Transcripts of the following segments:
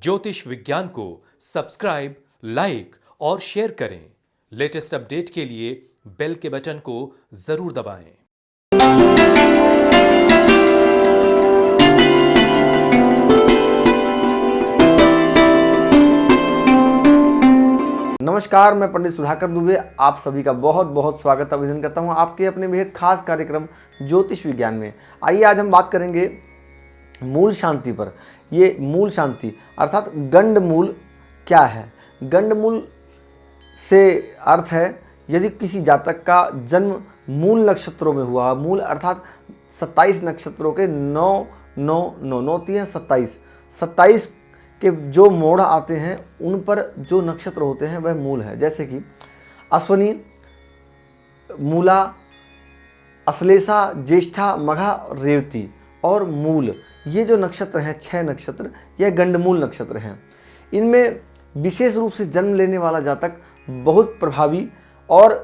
ज्योतिष विज्ञान को सब्सक्राइब, लाइक और शेयर करें। लेटेस्ट अपडेट के लिए बेल के बटन को जरूर दबाएं। नमस्कार, मैं पंडित सुधाकर दुबे आप सभी का बहुत बहुत स्वागत अभिनंदन करता हूं आपके अपने बेहद खास कार्यक्रम ज्योतिष विज्ञान में। आइए आज हम बात करेंगे मूल शांति पर। ये मूल शांति अर्थात गंड मूल क्या है। गंड मूल से अर्थ है यदि किसी जातक का जन्म मूल नक्षत्रों में हुआ, मूल अर्थात 27 नक्षत्रों के 9 9 9 9 हैं 27 के जो मोड़ आते हैं उन पर जो नक्षत्र होते हैं वह मूल है। जैसे कि अश्वनी, मूला, अश्लेषा, ज्येष्ठा, मघा, रेवती और मूल, ये जो नक्षत्र हैं 6 नक्षत्र, यह गंडमूल नक्षत्र हैं। इनमें विशेष रूप से जन्म लेने वाला जातक बहुत प्रभावी और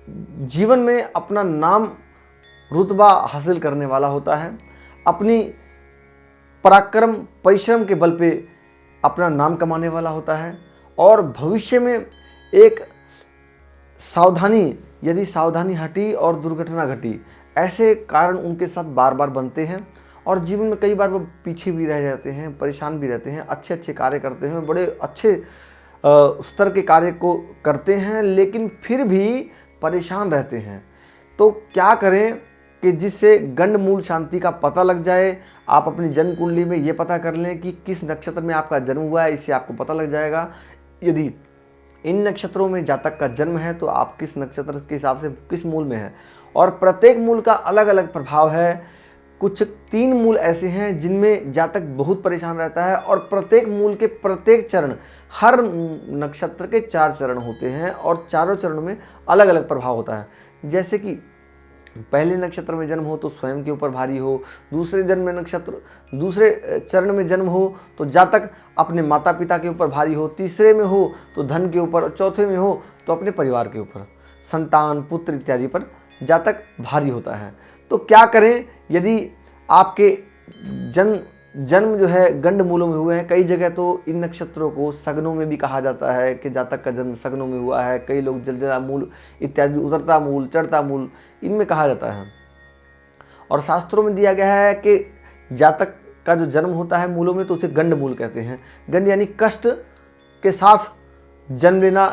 जीवन में अपना नाम रुतबा हासिल करने वाला होता है। अपनी पराक्रम परिश्रम के बल पे अपना नाम कमाने वाला होता है और भविष्य में एक यदि सावधानी हटी और दुर्घटना घटी, ऐसे कारण उनके साथ बार बार बनते हैं और जीवन में कई बार वो पीछे भी रह जाते हैं, परेशान भी रहते हैं। अच्छे अच्छे कार्य करते हैं, बड़े अच्छे स्तर के कार्य को करते हैं, लेकिन फिर भी परेशान रहते हैं। तो क्या करें कि जिससे गंड मूल शांति का पता लग जाए। आप अपनी जन्म कुंडली में ये पता कर लें कि किस नक्षत्र में आपका जन्म हुआ है, इससे आपको पता लग जाएगा। यदि इन नक्षत्रों में जातक का जन्म है तो आप किस नक्षत्र के हिसाब से किस मूल में है, और प्रत्येक मूल का अलग अलग प्रभाव है। कुछ 3 मूल ऐसे हैं जिनमें जातक बहुत परेशान रहता है और प्रत्येक मूल के प्रत्येक चरण, हर नक्षत्र के 4 चरण होते हैं और चारों चरणों में अलग अलग प्रभाव होता है। जैसे कि पहले नक्षत्र में जन्म हो तो स्वयं के ऊपर भारी हो, दूसरे चरण में जन्म हो तो जातक अपने माता पिता के ऊपर भारी हो, तीसरे में हो तो धन के ऊपर, और चौथे में हो तो अपने परिवार के ऊपर, संतान, पुत्र इत्यादि पर जातक भारी होता है। तो क्या करें यदि आपके जन्म जो है गंड मूलों में हुए हैं। कई जगह तो इन नक्षत्रों को सगनों में भी कहा जाता है कि जातक का जन्म सगनों में हुआ है। कई लोग जलजला मूल इत्यादि, उतरता मूल, चढ़ता मूल, इनमें कहा जाता है। और शास्त्रों में दिया गया है कि जातक का जो जन्म होता है मूलों में तो उसे गंड मूल कहते हैं। गंड यानी कष्ट के साथ जन्म लेना।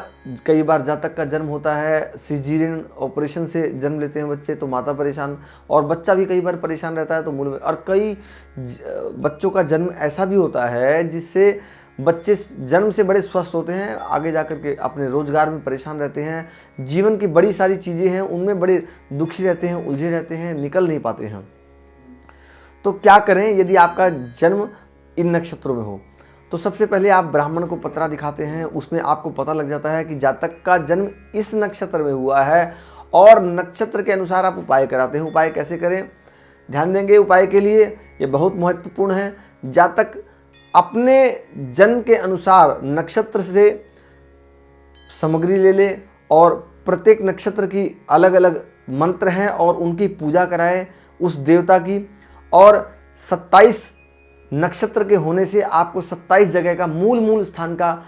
कई बार जातक का जन्म होता है सिजेरियन ऑपरेशन से जन्म लेते हैं बच्चे, तो माता परेशान और बच्चा भी कई बार परेशान रहता है तो मूल में। और कई बच्चों का जन्म ऐसा भी होता है जिससे बच्चे जन्म से बड़े स्वस्थ होते हैं, आगे जाकर के अपने रोजगार में परेशान रहते हैं, जीवन की बड़ी सारी चीज़ें हैं उनमें बड़े दुखी रहते हैं, उलझे रहते हैं, निकल नहीं पाते हैं। तो क्या करें यदि आपका जन्म इन नक्षत्रों में हो। तो सबसे पहले आप ब्राह्मण को पत्रा दिखाते हैं, उसमें आपको पता लग जाता है कि जातक का जन्म इस नक्षत्र में हुआ है और नक्षत्र के अनुसार आप उपाय कराते हैं। उपाय कैसे करें, ध्यान देंगे उपाय के लिए, ये बहुत महत्वपूर्ण है। जातक अपने जन्म के अनुसार नक्षत्र से सामग्री ले ले और प्रत्येक नक्षत्र की अलग अलग मंत्र हैं और उनकी पूजा कराएं उस देवता की। और 27 नक्षत्र के होने से आपको 27 जगह का मूल स्थान का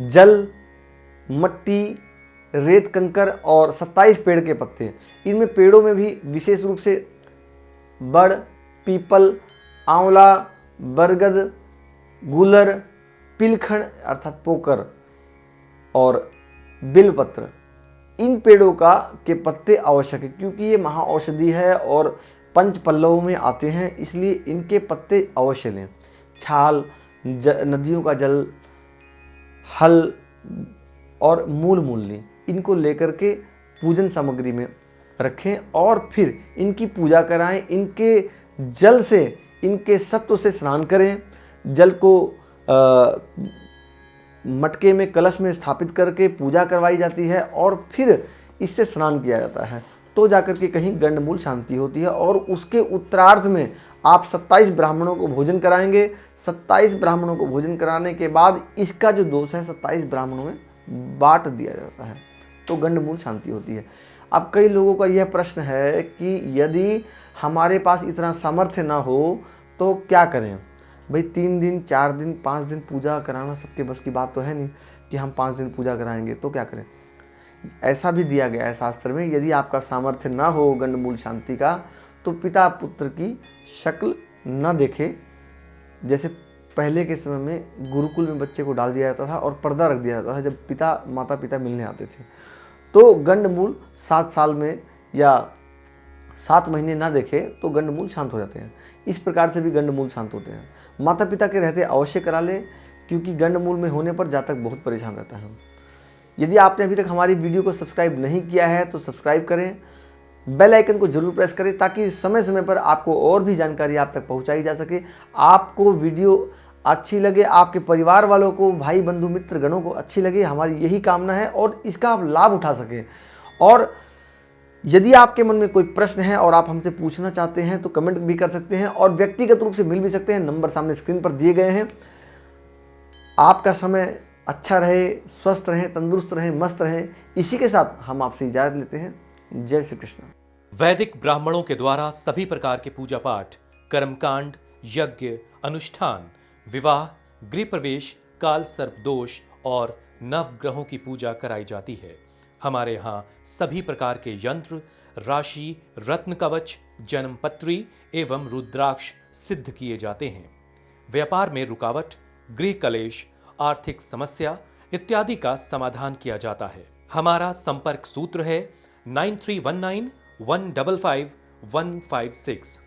जल, मट्टी, रेत, कंकर और 27 पेड़ के पत्ते। इनमें पेड़ों में भी विशेष रूप से बड़, पीपल, आंवला, बरगद, गुलर, पिलखण अर्थात पोकर और बिलपत्र, इन पेड़ों के पत्ते आवश्यक है क्योंकि ये महाऔषधि है और पंच पल्लवों में आते हैं, इसलिए इनके पत्ते अवश्य लें। छाल, नदियों का जल, हल और मूल लें। इनको लेकर के पूजन सामग्री में रखें और फिर इनकी पूजा कराएं। इनके जल से, इनके सत्व से स्नान करें। जल को मटके में, कलश में स्थापित करके पूजा करवाई जाती है और फिर इससे स्नान किया जाता है, तो जाकर के कहीं गंडमूल शांति होती है। और उसके उत्तरार्ध में आप 27 ब्राह्मणों को भोजन कराएंगे। 27 ब्राह्मणों को भोजन कराने के बाद इसका जो दोष है 27 ब्राह्मणों में बांट दिया जाता है, तो गंडमूल शांति होती है। अब कई लोगों का यह प्रश्न है कि यदि हमारे पास इतना सामर्थ्य ना हो तो क्या करें। भाई 3 दिन 4 दिन 5 दिन पूजा कराना सबके बस की बात तो है नहीं कि हम 5 दिन पूजा कराएंगे, तो क्या करें। ऐसा भी दिया गया है शास्त्र में, यदि आपका सामर्थ्य ना हो गंडमूल शांति का तो पिता पुत्र की शक्ल न देखे। जैसे पहले के समय में गुरुकुल में बच्चे को डाल दिया जाता था और पर्दा रख दिया जाता था जब पिता माता पिता मिलने आते थे। तो गंडमूल 7 साल में या 7 महीने ना देखे तो गंडमूल शांत हो जाते हैं। इस प्रकार से भी गंडमूल शांत होते हैं। माता पिता के रहते अवश्य करा लें, क्योंकि गंडमूल में होने पर जातक बहुत परेशान रहता है। यदि आपने अभी तक हमारी वीडियो को सब्सक्राइब नहीं किया है तो सब्सक्राइब करें, बेल आइकन को जरूर प्रेस करें ताकि समय समय पर आपको और भी जानकारी आप तक पहुंचाई जा सके। आपको वीडियो अच्छी लगे, आपके परिवार वालों को, भाई बंधु मित्र गणों को अच्छी लगे, हमारी यही कामना है और इसका आप लाभ उठा सकें। और यदि आपके मन में कोई प्रश्न है और आप हमसे पूछना चाहते हैं तो कमेंट भी कर सकते हैं और व्यक्तिगत रूप से मिल भी सकते हैं। नंबर सामने स्क्रीन पर दिए गए हैं। आपका समय अच्छा रहे, स्वस्थ रहें, तंदुरुस्त रहें, मस्त रहें। इसी के साथ हम आपसे इजाजत लेते हैं। जय श्री कृष्ण। वैदिक ब्राह्मणों के द्वारा सभी प्रकार के पूजा पाठ, कर्मकांड, यज्ञ, अनुष्ठान, विवाह, गृह प्रवेश, काल सर्प दोष और नवग्रहों की पूजा कराई जाती है। हमारे यहाँ सभी प्रकार के यंत्र, राशि, रत्न कवच, जन्मपत्री एवं रुद्राक्ष सिद्ध किए जाते हैं। व्यापार में रुकावट, गृह कलेश, आर्थिक समस्या इत्यादि का समाधान किया जाता है। हमारा संपर्क सूत्र है 9319 155 156।